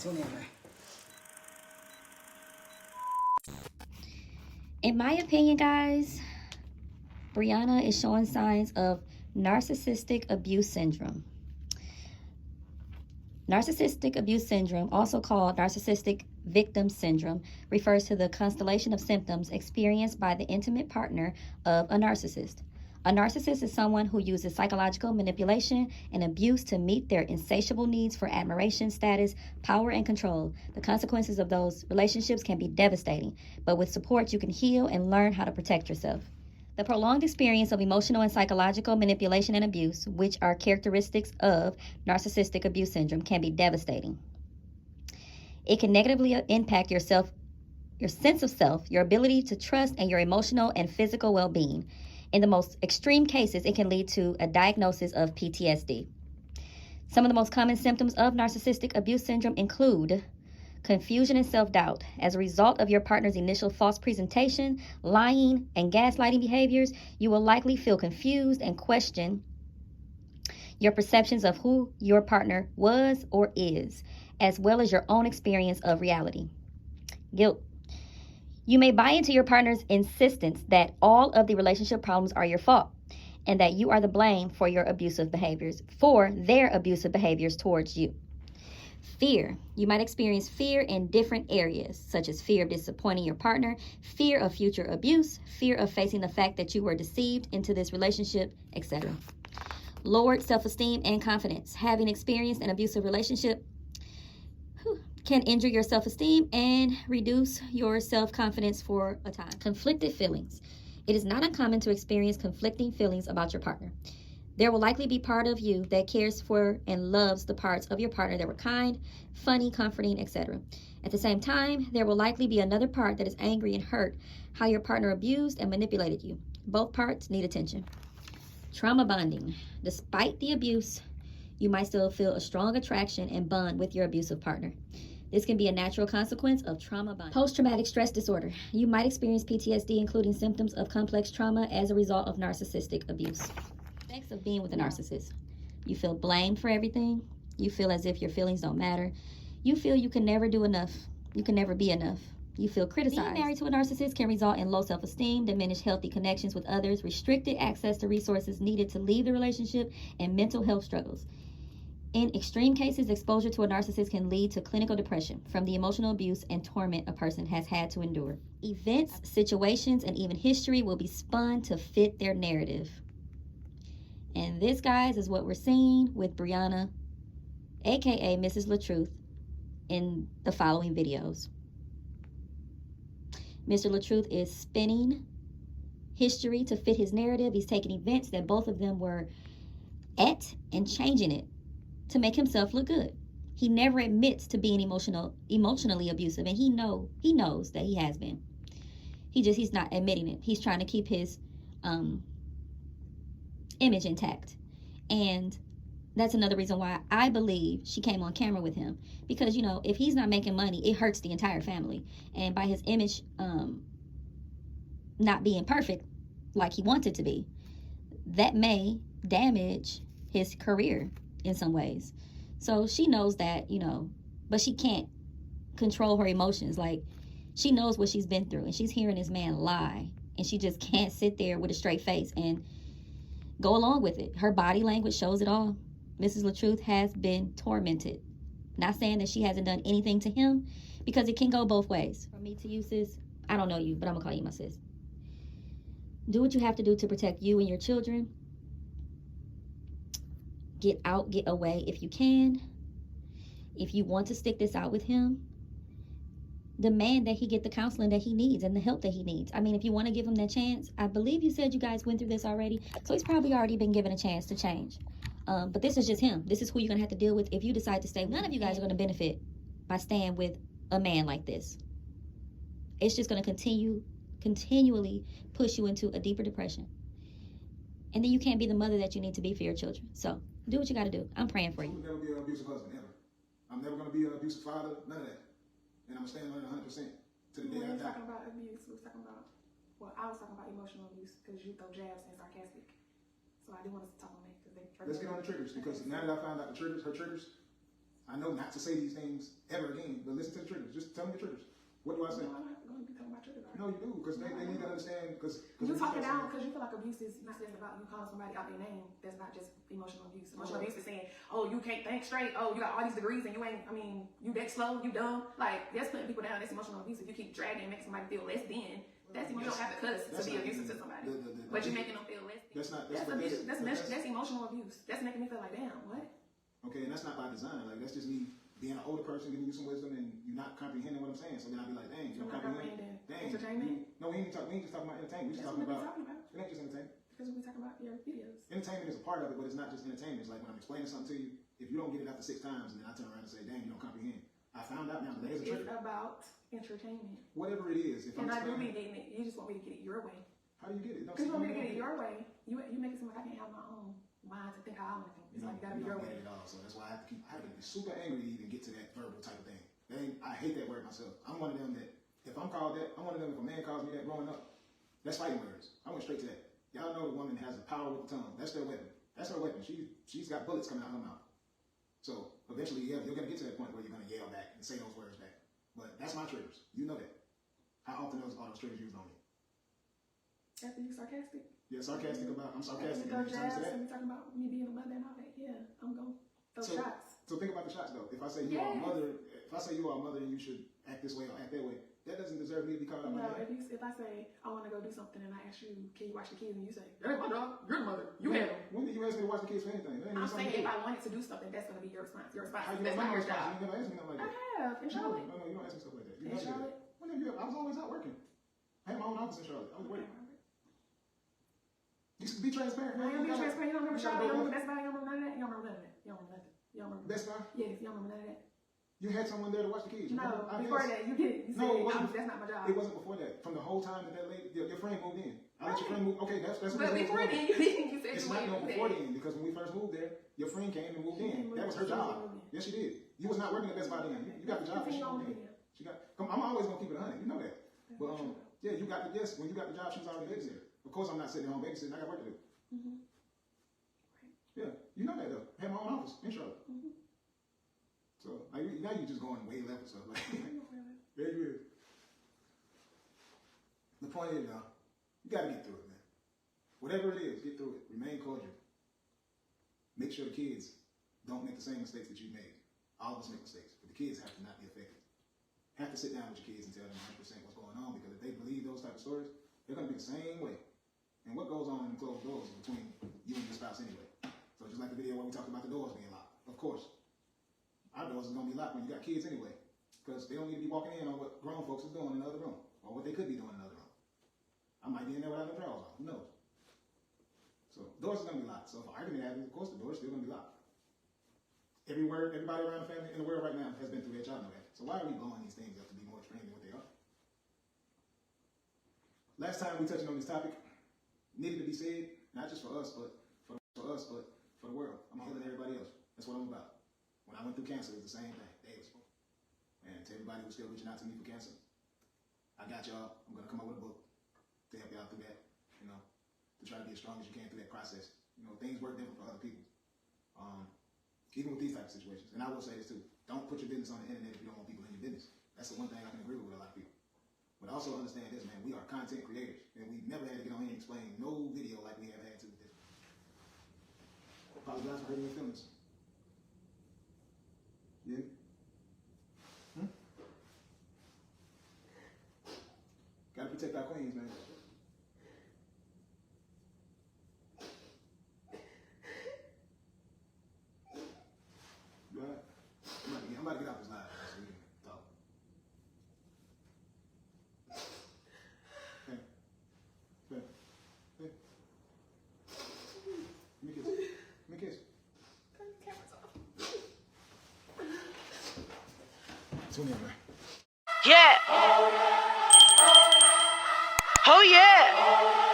Tune in, man. In my opinion, guys, Brianna is showing signs of narcissistic abuse syndrome. Narcissistic abuse syndrome, also called narcissistic victim syndrome, refers to the constellation of symptoms experienced by the intimate partner of a narcissist. A narcissist is someone who uses psychological manipulation and abuse to meet their insatiable needs for admiration, status, power, and control. The consequences of those relationships can be devastating, but with support, you can heal and learn how to protect yourself. The prolonged experience of emotional and psychological manipulation and abuse, which are characteristics of narcissistic abuse syndrome, can be devastating. It can negatively impact your sense of self, your ability to trust, and your emotional and physical well-being. In the most extreme cases, it can lead to a diagnosis of PTSD. Some of the most common symptoms of narcissistic abuse syndrome include confusion and self-doubt. As a result of your partner's initial false presentation, lying, and gaslighting behaviors, you will likely feel confused and question your perceptions of who your partner was or is, as well as your own experience of reality. Guilt. You may buy into your partner's insistence that all of the relationship problems are your fault and that you are the blame for their abusive behaviors towards you. Fear. You might experience fear in different areas, such as fear of disappointing your partner, fear of future abuse, fear of facing the fact that you were deceived into this relationship, etc. Lowered self-esteem and confidence. Having experienced an abusive relationship can injure your self-esteem and reduce your self-confidence for a time. Conflicted feelings. It is not uncommon to experience conflicting feelings about your partner. There will likely be part of you that cares for and loves the parts of your partner that were kind, funny, comforting, etc. At the same time, there will likely be another part that is angry and hurt how your partner abused and manipulated you. Both parts need attention. Trauma bonding. Despite the abuse, you might still feel a strong attraction and bond with your abusive partner. This can be a natural consequence of trauma bonding. Post-traumatic stress disorder. You might experience PTSD, including symptoms of complex trauma as a result of narcissistic abuse. Effects of being with a narcissist. You feel blamed for everything. You feel as if your feelings don't matter. You feel you can never do enough. You can never be enough. You feel criticized. Being married to a narcissist can result in low self-esteem, diminished healthy connections with others, restricted access to resources needed to leave the relationship, and mental health struggles. In extreme cases, exposure to a narcissist can lead to clinical depression from the emotional abuse and torment a person has had to endure. Events, situations, and even history will be spun to fit their narrative. And this, guys, is what we're seeing with Brianna, aka Mrs. LaTruth, in the following videos. Mr. LaTruth is spinning history to fit his narrative. He's taking events that both of them were at and changing it to make himself look good. He never admits to being emotionally abusive, and he knows that he has been. He's not admitting it. He's trying to keep his image intact. And that's another reason why I believe she came on camera with him, because if he's not making money, it hurts the entire family, and by his image not being perfect like he wants it to be, that may damage his career in some ways. So she knows that, but she can't control her emotions. Like, she knows what she's been through, and she's hearing this man lie, and she just can't sit there with a straight face and go along with it. Her body language shows it all. Mrs. LaTruth has been tormented. Not saying that she hasn't done anything to him, because it can go both ways. From me to you, sis, I don't know you, but I'm gonna call you my sis. Do what you have to do to protect you and your children. Get out, get away if you can. If you want to stick this out with him, demand that he get the counseling that he needs and the help that he needs. I mean, if you want to give him that chance, I believe you said you guys went through this already, so he's probably already been given a chance to change. But this is just him. This is who you're going to have to deal with if you decide to stay. None of you guys are going to benefit by staying with a man like this. It's just going to continually push you into a deeper depression. And then you can't be the mother that you need to be for your children. So do what you got to do. I'm praying for you. I'm never be an abusive husband, ever. I'm never going to be an abusive father, none of that. And I'm going to stand on it 100% to the day I die. Talking about abuse, we was talking about, I was talking about emotional abuse, because you throw jabs and sarcastic. So I do want us to talk on that. Let's get on the triggers, because now that I found out her triggers, I know not to say these things ever again, but listen to the triggers. Just tell me the triggers. What do I say? No, I'm not going to be talking about triggers. No, you do, because they need to understand. Because you talk it down because you feel like abuse is not just about you calling somebody out their name. That's not just emotional abuse. Emotional abuse is saying, oh, you can't think straight. Oh, you got all these degrees and you ain't. I mean, you that slow. You dumb. Like that's putting people down. That's emotional abuse. If you keep dragging and making somebody feel less than. That's you don't have to cuss to be abusive to somebody, but you're making them feel less. That's not. That's abuse. That's emotional abuse. That's making me feel like, damn, what? Okay, and that's not by design. Like that's just me being an older person, giving you some wisdom, and you not comprehending what I'm saying. So then I'll be like, dang, you don't comprehend. Dang. Entertainment? No, we ain't just talking about entertainment. We just talking about. It ain't just entertainment. Because we talking about your videos. Entertainment is a part of it, but it's not just entertainment. It's like when I'm explaining something to you, if you don't get it after 6 times, and then I turn around and say, dang, you don't comprehend. I found out now that there's a trigger. It's about entertainment. Whatever it is. If and I do be getting it. You just want me to get it your way. How do you get it? Because you want me to get it your way. You make it seem like I can't have my own mind to think how I want to think. It's like you gotta be your way. At all, so that's why I have to be super angry to even get to that verbal type of thing. I hate that word myself. I'm one of them that if I'm called that, I'm one of them if a man calls me that growing up, that's fighting words. I went straight to that. Y'all know the woman has the power with the tongue. That's their weapon. That's her weapon. She's got bullets coming out of her mouth. So eventually, yeah, you're gonna get to that point where you're gonna yell back and say those words back. But that's my triggers. You know that. How often are those triggers used on me? After you sarcastic? Yeah, sarcastic about. I'm sarcastic. Throw jabs and we talking about me being a mother and all that. Yeah, I'm going to throw shots. So think about the shots though. If I say you are a mother, if I say you are a mother and you should act this way or act that way, that doesn't deserve me to be called out. No, if I say I want to go do something and I ask you, can you watch the kids, and you say, hey, my dog, you're the mother. You have them. When did you ask me to watch the kids for anything? I'm saying if I wanted to do something, that's going to be your response. Your response. How you that's not your job. You never asked me nothing like that. I have in Charlotte. No, you don't ask me stuff like that. In Charlotte. I was always out working. I had my own office in Charlotte. I was working. You should be transparent. I am being transparent. You don't remember Charlotte? You don't remember Best Buy? You don't remember none of that? You don't remember none of that? You don't remember nothing? You don't remember Best Buy? Yes, you don't remember none of that. You had someone there to watch the kids. No, before that, you did. You said, that's not my job. It wasn't before that. From the whole time that lady, your friend moved in. I let your friend move. Okay, that's. But before then, you said it's not no before then because when we first moved there, your friend came and moved in. That was her job. Yes, she did. You was not working at Best Buy then. You got the job. She moved in. I'm always gonna keep it 100. You know that. But yeah, you got the when you got the job, she was already babysitter. Of course, I'm not sitting at home babysitting. I got work to do. Yeah, you know that though. I had my own office in Charlotte. So now you're just going way left and stuff. Like, there you is. The point is, y'all, you got to get through it, man. Whatever it is, get through it. Remain cordial. Make sure the kids don't make the same mistakes that you made. All of us make mistakes, but the kids have to not be affected. Have to sit down with your kids and tell them 100% what's going on, because if they believe those type of stories, they're going to be the same way. And what goes on in closed doors between you and your spouse anyway? So just like the video where we talked about the doors being locked, of course. Our doors are going to be locked when you got kids anyway, because they don't need to be walking in on what grown folks is doing in the other room, or what they could be doing in the other room. I might be in there without no drawers on. Who knows? So doors are going to be locked. So if an argument happens, of course the door's still going to be locked. Everybody around the family in the world right now has been through that. Y'all know that. So why are we blowing these things up to be more extreme than what they are? Last time we touched on this topic, needed to be said, not just for us, but for the world. I'm healing everybody else. That's what I'm about. When I went through cancer, it was the same thing. And to everybody who's still reaching out to me for cancer, I got y'all. I'm going to come up with a book to help y'all through that, to try to be as strong as you can through that process. Things work different for other people, even with these types of situations. And I will say this too. Don't put your business on the internet if you don't want people in your business. That's the one thing I can agree with a lot of people. But also understand this, man. We are content creators, and we've never had to get on here and explain no video like we have had to with this. Apologize for hurting your feelings. Yeah. Gotta protect our queens, man. You all right? I'm about to get out this live so we can talk. Hey. Give me a kiss. Give me a kiss. Turn the cameras off. Tune in, man. Yeah. Oh yeah.